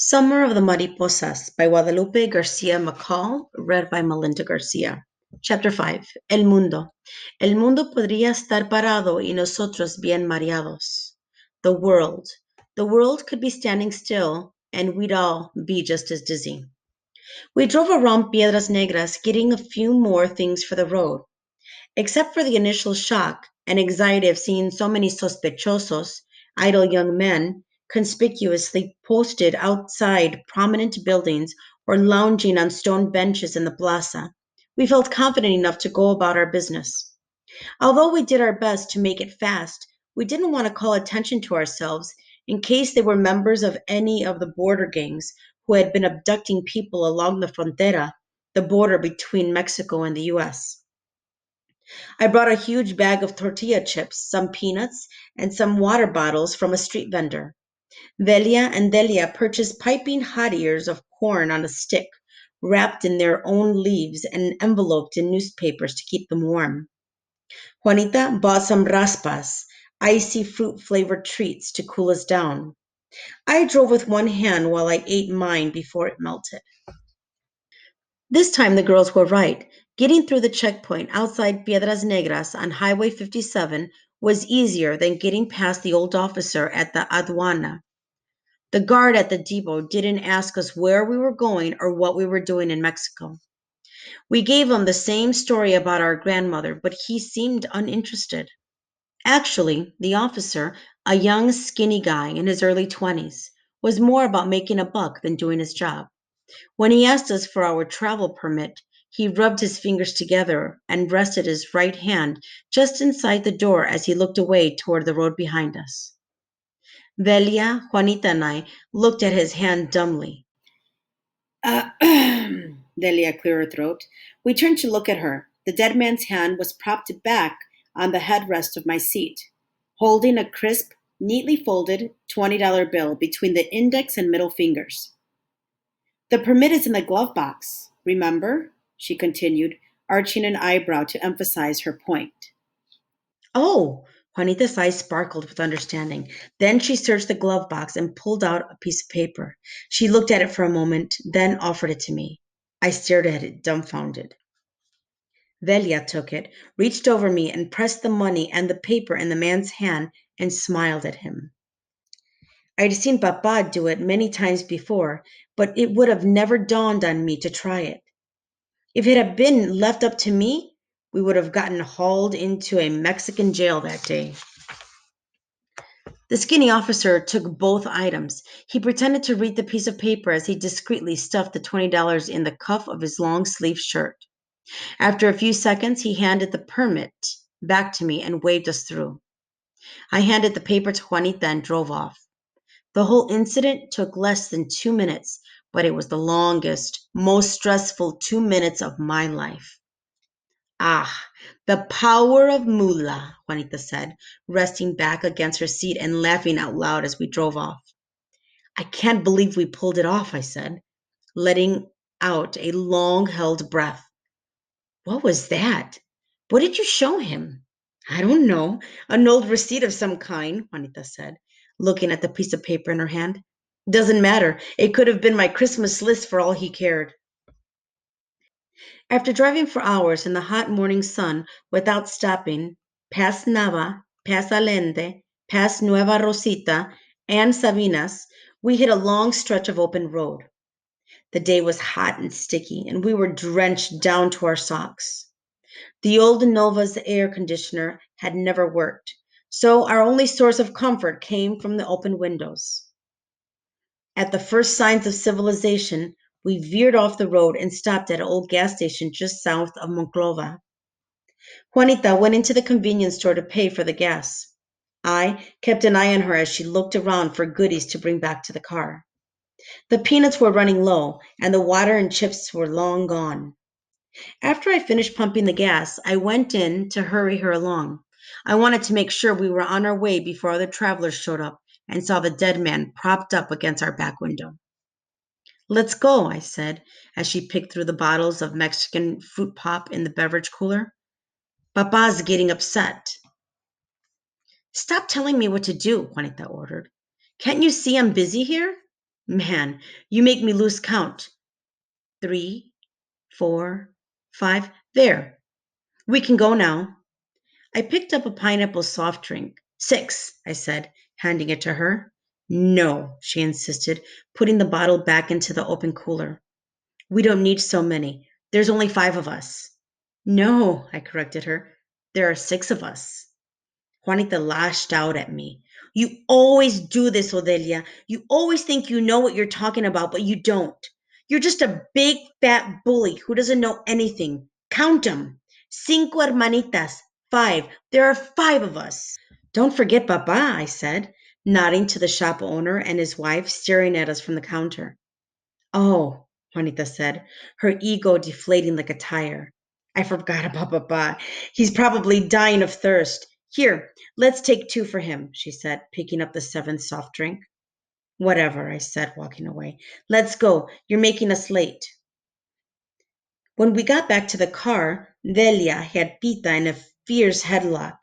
Summer of the Mariposas by Guadalupe Garcia McCall, read by Melinda Garcia. Chapter 5. El mundo. El mundo podría estar parado y nosotros bien mareados. The world. The world could be standing still and we'd all be just as dizzy. We drove around Piedras Negras getting a few more things for the road. Except for the initial shock and anxiety of seeing so many sospechosos, idle young men, conspicuously posted outside prominent buildings or lounging on stone benches in the plaza, we felt confident enough to go about our business. Although we did our best to make it fast, we didn't want to call attention to ourselves in case they were members of any of the border gangs who had been abducting people along the frontera, the border between Mexico and the US. I brought a huge bag of tortilla chips, some peanuts, and some water bottles from a street vendor. Velia and Delia purchased piping hot ears of corn on a stick, wrapped in their own leaves and enveloped in newspapers to keep them warm. Juanita bought some raspas, icy fruit flavored treats to cool us down. I drove with one hand while I ate mine before it melted. This time the girls were right. Getting through the checkpoint outside Piedras Negras on Highway 57 was easier than getting past the old officer at the aduana. The guard at the depot didn't ask us where we were going or what we were doing in Mexico. We gave him the same story about our grandmother, but he seemed uninterested. Actually, the officer, a young, skinny guy in his early 20s, was more about making a buck than doing his job. When he asked us for our travel permit, he rubbed his fingers together and rested his right hand just inside the door as he looked away toward the road behind us. Velia, Juanita, and I looked at his hand dumbly. Uh, Delia cleared her throat. We turned to look at her. The dead man's hand was propped back on the headrest of my seat, holding a crisp, neatly folded $20 bill between the index and middle fingers. The permit is in the glove box, remember? She continued, arching an eyebrow to emphasize her point. Oh, Juanita's eyes sparkled with understanding. Then she searched the glove box and pulled out a piece of paper. She looked at it for a moment, then offered it to me. I stared at it, dumbfounded. Velia took it, reached over me, and pressed the money and the paper in the man's hand and smiled at him. I'd seen Papa do it many times before, but it would have never dawned on me to try it. If it had been left up to me, we would have gotten hauled into a Mexican jail that day. The skinny officer took both items. He pretended to read the piece of paper as he discreetly stuffed the $20 in the cuff of his long sleeved shirt. After a few seconds, he handed the permit back to me and waved us through. I handed the paper to Juanita and drove off. The whole incident took less than 2 minutes, but it was the longest, most stressful 2 minutes of my life. Ah, the power of Mula, Juanita said, resting back against her seat and laughing out loud as we drove off. I can't believe we pulled it off, I said, letting out a long held breath. What was that? What did you show him? I don't know. An old receipt of some kind, Juanita said, looking at the piece of paper in her hand. Doesn't matter. It could have been my Christmas list for all he cared. After driving for hours in the hot morning sun without stopping, past Nava, past Allende, past Nueva Rosita, and Sabinas, we hit a long stretch of open road. The day was hot and sticky, and we were drenched down to our socks. The old Nova's air conditioner had never worked, so our only source of comfort came from the open windows. At the first signs of civilization, we veered off the road and stopped at an old gas station just south of Monclova. Juanita went into the convenience store to pay for the gas. I kept an eye on her as she looked around for goodies to bring back to the car. The peanuts were running low, and the water and chips were long gone. After I finished pumping the gas, I went in to hurry her along. I wanted to make sure we were on our way before other travelers showed up and saw the dead man propped up against our back window. Let's go, I said, as she picked through the bottles of Mexican fruit pop in the beverage cooler. Papa's getting upset. Stop telling me what to do, Juanita ordered. Can't you see I'm busy here? Man, you make me lose count. 3, 4, 5. There. We can go now. I picked up a pineapple soft drink. 6, I said, handing it to her. No, she insisted, putting the bottle back into the open cooler. We don't need so many. There's only 5 of us. No, I corrected her. There are 6 of us. Juanita lashed out at me. You always do this, Odelia. You always think you know what you're talking about, but you don't. You're just a big fat bully who doesn't know anything. Count them. 5 hermanitas. 5. There are 5 of us. Don't forget Papa, I said, nodding to the shop owner and his wife staring at us from the counter. Oh, Juanita said, her ego deflating like a tire. I forgot about Papa. He's probably dying of thirst. Here, let's take 2 for him, she said, picking up the 7th soft drink. Whatever, I said, walking away. Let's go. You're making us late. When we got back to the car, Delia had Pita in a fierce headlock.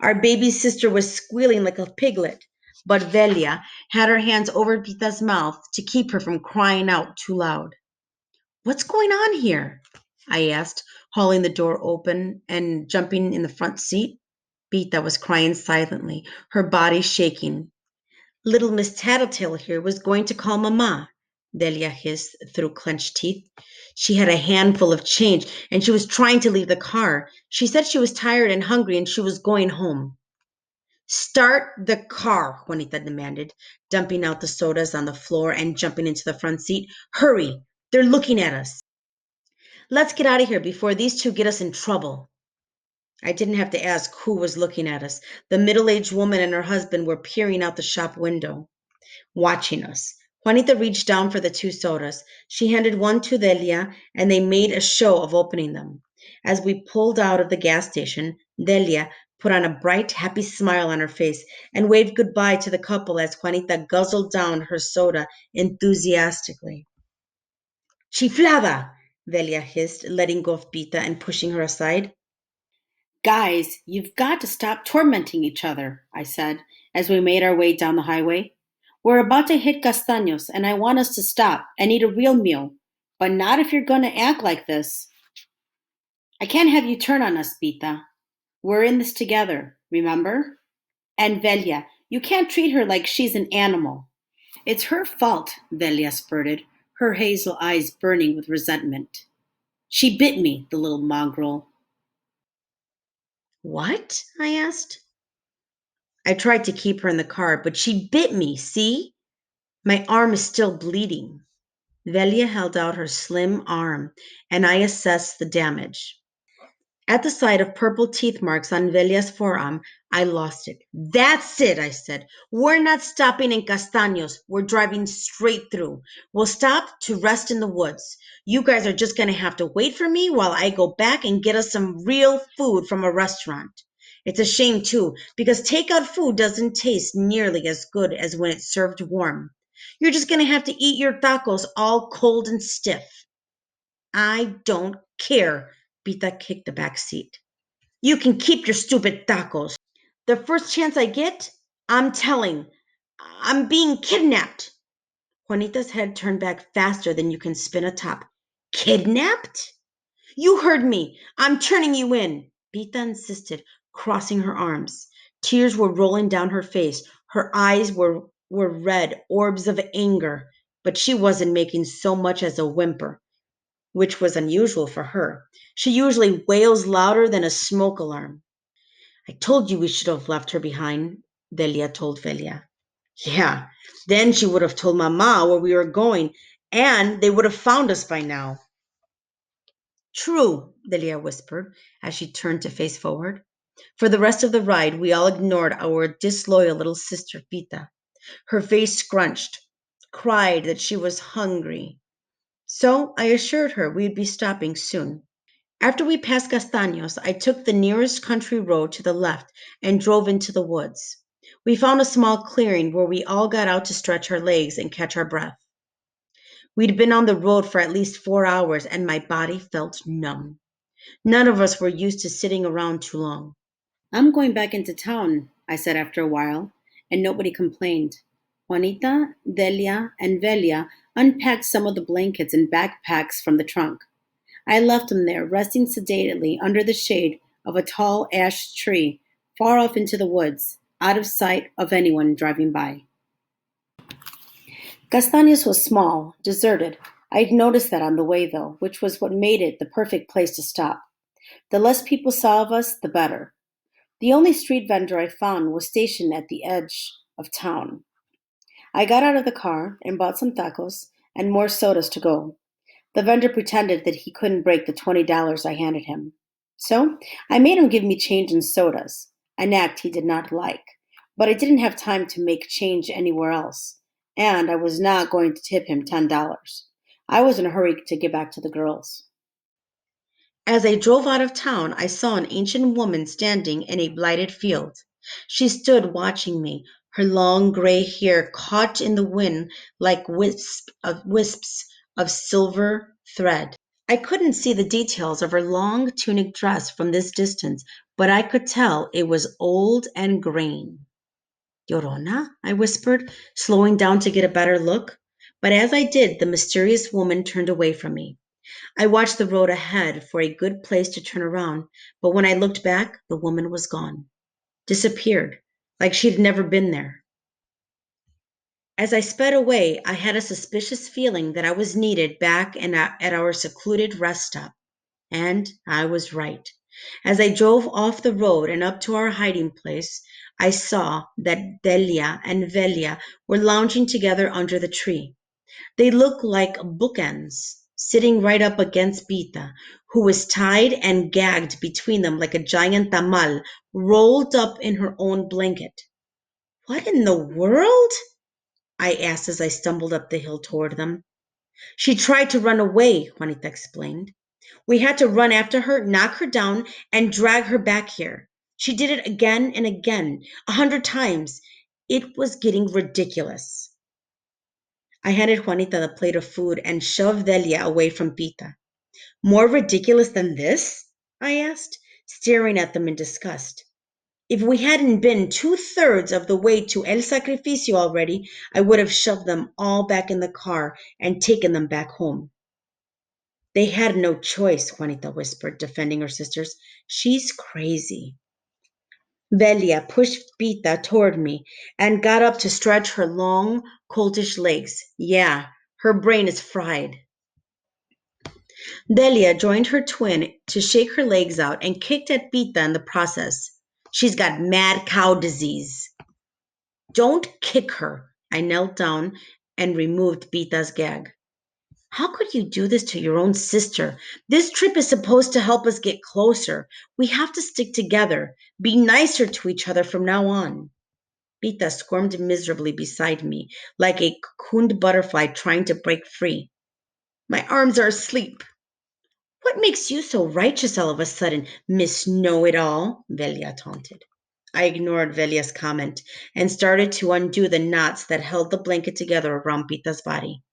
Our baby sister was squealing like a piglet, but Delia had her hands over Pita's mouth to keep her from crying out too loud. What's going on here? I asked, hauling the door open and jumping in the front seat. Pita was crying silently, her body shaking. Little Miss Tattletale here was going to call Mamma, Delia hissed through clenched teeth. She had a handful of change and she was trying to leave the car. She said she was tired and hungry and she was going home. Start the car, Juanita demanded, dumping out the sodas on the floor and jumping into the front seat. Hurry! They're looking at us. Let's get out of here before these 2 get us in trouble. I didn't have to ask who was looking at us. The middle-aged woman and her husband were peering out the shop window, watching us. Juanita reached down for the 2 sodas. She handed one to Delia, and they made a show of opening them. As we pulled out of the gas station, Delia put on a bright, happy smile on her face and waved goodbye to the couple as Juanita guzzled down her soda enthusiastically. Chiflada! Delia hissed, letting go of Pita and pushing her aside. Guys, you've got to stop tormenting each other, I said as we made our way down the highway. We're about to hit Castaños, and I want us to stop and eat a real meal, but not if you're going to act like this. I can't have you turn on us, Pita. We're in this together, remember? And Velia, you can't treat her like she's an animal. It's her fault, Velia spurted, her hazel eyes burning with resentment. She bit me, the little mongrel. What? I asked. I tried to keep her in the car, but she bit me, see? My arm is still bleeding. Velia held out her slim arm, and I assessed the damage. At the sight of purple teeth marks on Velia's forearm, I lost it. That's it, I said. We're not stopping in Castaños. We're driving straight through. We'll stop to rest in the woods. You guys are just going to have to wait for me while I go back and get us some real food from a restaurant. It's a shame, too, because takeout food doesn't taste nearly as good as when it's served warm. You're just going to have to eat your tacos all cold and stiff. I don't care. Pita kicked the back seat. You can keep your stupid tacos. The first chance I get, I'm telling. I'm being kidnapped. Juanita's head turned back faster than you can spin a top. Kidnapped? You heard me. I'm turning you in. Pita insisted, crossing her arms. Tears were rolling down her face. Her eyes were red orbs of anger, but she wasn't making so much as a whimper, which was unusual for her. She usually wails louder than a smoke alarm. I told you we should have left her behind, Delia told Velia. Yeah, then she would have told Mama where we were going, and they would have found us by now. True, Delia whispered as she turned to face forward. For the rest of the ride, we all ignored our disloyal little sister Pita. Her face scrunched, cried that she was hungry. So I assured her we'd be stopping soon. After we passed Castaños, I took the nearest country road to the left and drove into the woods. We found a small clearing where we all got out to stretch our legs and catch our breath. We'd been on the road for at least 4 hours and my body felt numb. None of us were used to sitting around too long. I'm going back into town, I said after a while, and nobody complained. Juanita, Delia, and Velia unpacked some of the blankets and backpacks from the trunk. I left them there, resting sedately under the shade of a tall ash tree far off into the woods, out of sight of anyone driving by. Castaños was small, deserted. I'd noticed that on the way, though, which was what made it the perfect place to stop. The less people saw of us, the better. The only street vendor I found was stationed at the edge of town. I got out of the car and bought some tacos and more sodas to go. The vendor pretended that he couldn't break the $20 I handed him. So I made him give me change in sodas, an act he did not like. But I didn't have time to make change anywhere else, and I was not going to tip him $10. I was in a hurry to get back to the girls. As I drove out of town, I saw an ancient woman standing in a blighted field. She stood watching me, her long gray hair caught in the wind like wisps of silver thread. I couldn't see the details of her long tunic dress from this distance, but I could tell it was old and graying. Llorona? I whispered, slowing down to get a better look. But as I did, the mysterious woman turned away from me. I watched the road ahead for a good place to turn around, but when I looked back, the woman was gone, disappeared, like she'd never been there. As I sped away, I had a suspicious feeling that I was needed back at our secluded rest stop. And I was right. As I drove off the road and up to our hiding place, I saw that Delia and Velia were lounging together under the tree. They looked like bookends, sitting right up against Pita, who was tied and gagged between them like a giant tamal rolled up in her own blanket. What in the world? I asked as I stumbled up the hill toward them. She tried to run away, Juanita explained. We had to run after her, knock her down, and drag her back here. She did it again and again, 100 times. It was getting ridiculous. I handed Juanita the plate of food and shoved Delia away from Pita. More ridiculous than this? I asked, staring at them in disgust. If we hadn't been two-thirds of the way to El Sacrificio already, I would have shoved them all back in the car and taken them back home. They had no choice, Juanita whispered, defending her sisters. She's crazy. Velia pushed Pita toward me and got up to stretch her long, coltish legs. Yeah, her brain is fried. Delia joined her twin to shake her legs out and kicked at Pita in the process. She's got mad cow disease. Don't kick her. I knelt down and removed Pita's gag. How could you do this to your own sister? This trip is supposed to help us get closer. We have to stick together, be nicer to each other from now on. Pita squirmed miserably beside me, like a cocooned butterfly trying to break free. My arms are asleep. What makes you so righteous all of a sudden, Miss Know It All? Velia taunted. I ignored Velia's comment and started to undo the knots that held the blanket together around Pita's body.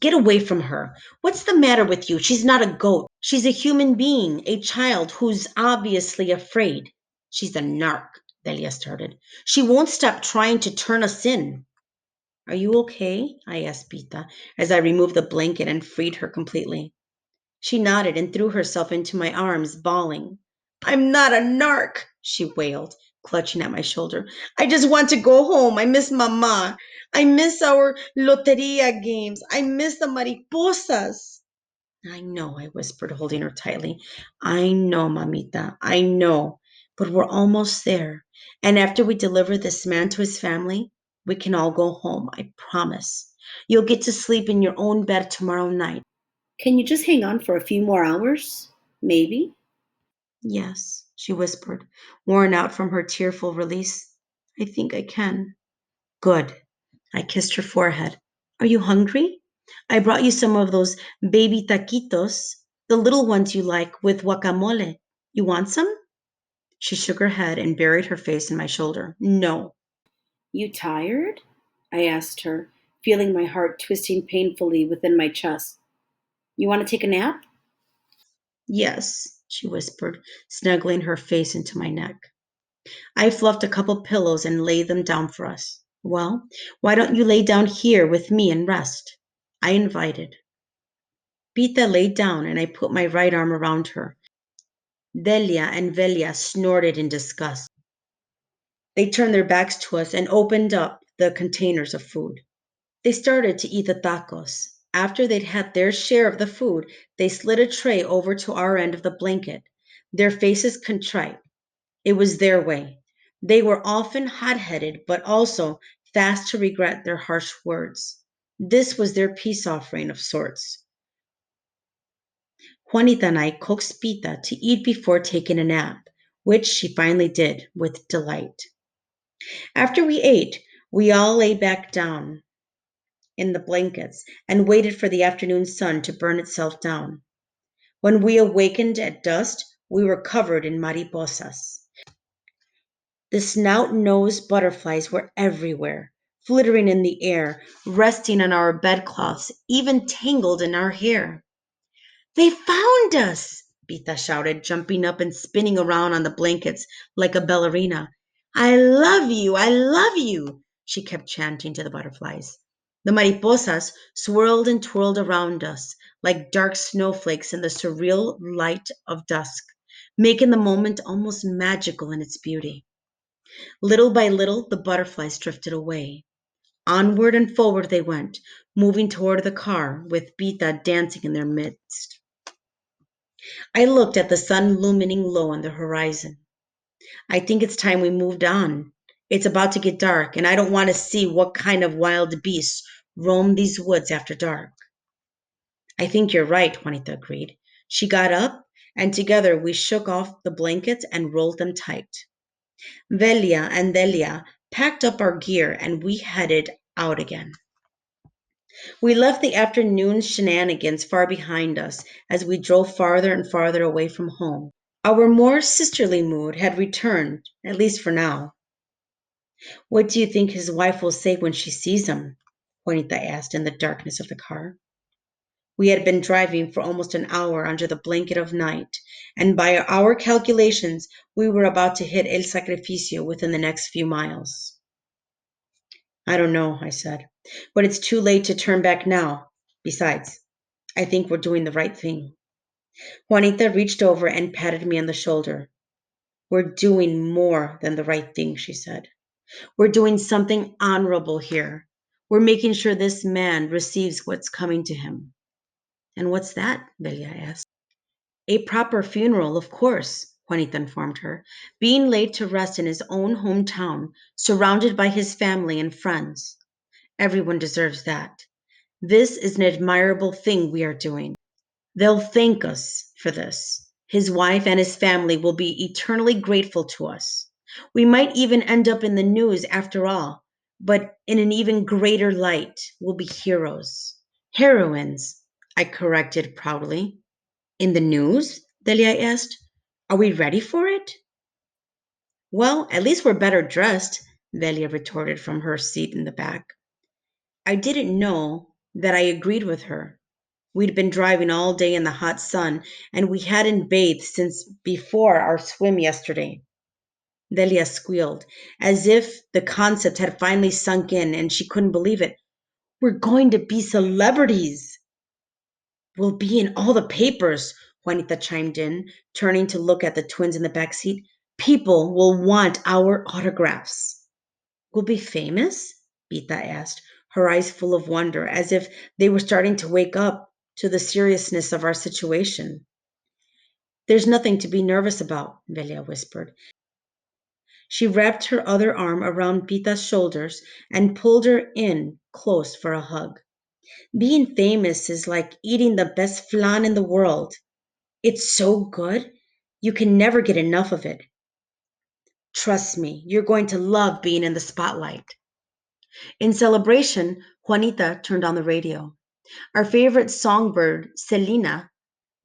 Get away from her. What's the matter with you? She's not a goat. She's a human being, a child who's obviously afraid. She's a narc, Delia started. She won't stop trying to turn us in. Are you okay? I asked Pita as I removed the blanket and freed her completely. She nodded and threw herself into my arms, bawling. I'm not a narc, she wailed, clutching at my shoulder. I just want to go home. I miss Mama. I miss our loteria games. I miss the mariposas. I know, I whispered, holding her tightly. I know, Mamita. I know. But we're almost there. And after we deliver this man to his family, we can all go home. I promise. You'll get to sleep in your own bed tomorrow night. Can you just hang on for a few more hours? Maybe? Yes, she whispered, worn out from her tearful release. I think I can. Good. I kissed her forehead. Are you hungry? I brought you some of those baby taquitos, the little ones you like with guacamole. You want some? She shook her head and buried her face in my shoulder. No. You tired? I asked her, feeling my heart twisting painfully within my chest. You want to take a nap? Yes, she whispered, snuggling her face into my neck. I fluffed a couple pillows and laid them down for us. Well, why don't you lay down here with me and rest? I invited. Pita laid down and I put my right arm around her. Delia and Velia snorted in disgust. They turned their backs to us and opened up the containers of food. They started to eat the tacos. After they'd had their share of the food, they slid a tray over to our end of the blanket, their faces contrite. It was their way. They were often hot-headed, but also fast to regret their harsh words. This was their peace offering of sorts. Juanita and I coaxed Pita to eat before taking a nap, which she finally did with delight. After we ate, we all lay back down in the blankets and waited for the afternoon sun to burn itself down. When we awakened at dusk, we were covered in mariposas. The snout-nosed butterflies were everywhere, flittering in the air, resting on our bedcloths, even tangled in our hair. They found us! Bita shouted, jumping up and spinning around on the blankets like a ballerina. I love you! I love you! She kept chanting to the butterflies. The mariposas swirled and twirled around us like dark snowflakes in the surreal light of dusk, making the moment almost magical in its beauty. Little by little, the butterflies drifted away. Onward and forward they went, moving toward the car, with Bita dancing in their midst. I looked at the sun looming low on the horizon. I think it's time we moved on. It's about to get dark, and I don't want to see what kind of wild beasts roam these woods after dark. I think you're right, Juanita agreed. She got up, and together we shook off the blankets and rolled them tight. Velia and Delia packed up our gear, and we headed out again. We left the afternoon shenanigans far behind us as we drove farther and farther away from home. Our more sisterly mood had returned, at least for now. What do you think his wife will say when she sees him? Juanita asked in the darkness of the car. We had been driving for almost an hour under the blanket of night, and by our calculations, we were about to hit El Sacrificio within the next few miles. I don't know, I said, but it's too late to turn back now. Besides, I think we're doing the right thing. Juanita reached over and patted me on the shoulder. We're doing more than the right thing, she said. We're doing something honorable here. We're making sure this man receives what's coming to him. And what's that? Belia asked. A proper funeral, of course, Juanita informed her, being laid to rest in his own hometown, surrounded by his family and friends. Everyone deserves that. This is an admirable thing we are doing. They'll thank us for this. His wife and his family will be eternally grateful to us. We might even end up in the news after all, but in an even greater light, we'll be heroes. Heroines, I corrected proudly. In the news? Delia asked. Are we ready for it? Well, at least we're better dressed, Delia retorted from her seat in the back. I didn't know that I agreed with her. We'd been driving all day in the hot sun, and we hadn't bathed since before our swim yesterday. Delia squealed, as if the concept had finally sunk in and she couldn't believe it. We're going to be celebrities. We'll be in all the papers, Juanita chimed in, turning to look at the twins in the back seat. People will want our autographs. We'll be famous? Bita asked, her eyes full of wonder, as if they were starting to wake up to the seriousness of our situation. There's nothing to be nervous about, Velia whispered. She wrapped her other arm around Bita's shoulders and pulled her in close for a hug. Being famous is like eating the best flan in the world. It's so good, you can never get enough of it. Trust me, you're going to love being in the spotlight. In celebration, Juanita turned on the radio. Our favorite songbird, Selena,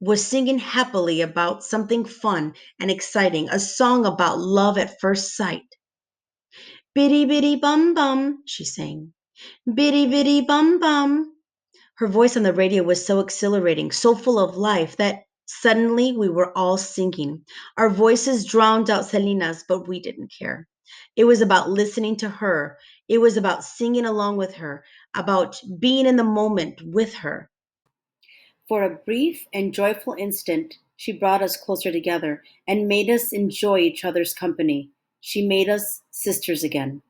was singing happily about something fun and exciting, a song about love at first sight. Biddy biddy bum bum, she sang. Biddy biddy bum bum. Her voice on the radio was so exhilarating, so full of life, that suddenly we were all singing. Our voices drowned out Selena's, but we didn't care. It was about listening to her It was about singing along with her, about being in the moment with her. For a brief and joyful instant, she brought us closer together and made us enjoy each other's company. She made us sisters again.